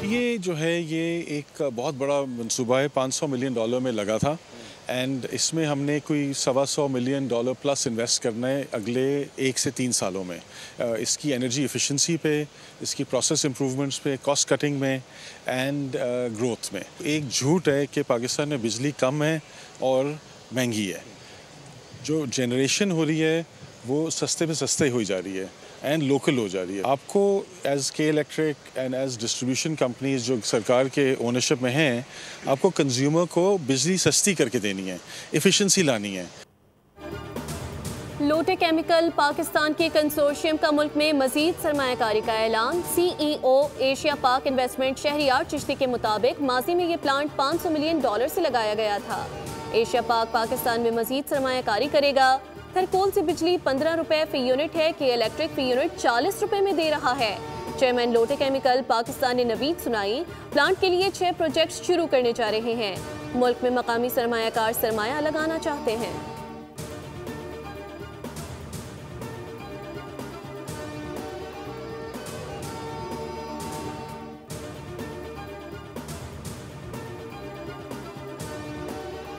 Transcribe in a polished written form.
ये जो है ये एक बहुत बड़ा मंसूबा है, $500 मिलियन में लगा था एंड इसमें हमने कोई $125 मिलियन प्लस इन्वेस्ट करना है अगले 1 से 3 सालों में। इसकी एनर्जी एफिशिएंसी पे, इसकी प्रोसेस इम्प्रूवमेंट्स पे, कॉस्ट कटिंग में एंड ग्रोथ में। एक झूठ है कि पाकिस्तान में बिजली कम है और महंगी है। जो जनरेशन हो रही है वो सस्ते में सस्ते हो जा रही है एंड लोकल हो जा रही है। आपको एज के इलेक्ट्रिक एंड एज डिस्ट्रीब्यूशन कंपनीज जो सरकार के ओनरशिप में हैं, आपको कंज्यूमर को बिजली सस्ती करके देनी है, एफिशिएंसी लानी है। लोटे केमिकल पाकिस्तान के कंसोर्शियम का मुल्क में मजीद सरमायाकारी का ऐलान। CEO एशिया पाक इन्वेस्टमेंट शहरियार चिश्ती के मुताबिक माजी में ये प्लांट $500 मिलियन से लगाया गया था। एशिया पाक पाकिस्तान में मजीद सरमायाकारी करेगा। थरकोल से बिजली ₹15 फी यूनिट है कि इलेक्ट्रिक फी यूनिट ₹40 में दे रहा है। चेयरमैन लोटे केमिकल पाकिस्तान ने नवीद सुनाई, प्लांट के लिए 6 प्रोजेक्ट्स शुरू करने जा रहे हैं। मुल्क में मकामी सरमायाकार सरमाया लगाना चाहते हैं।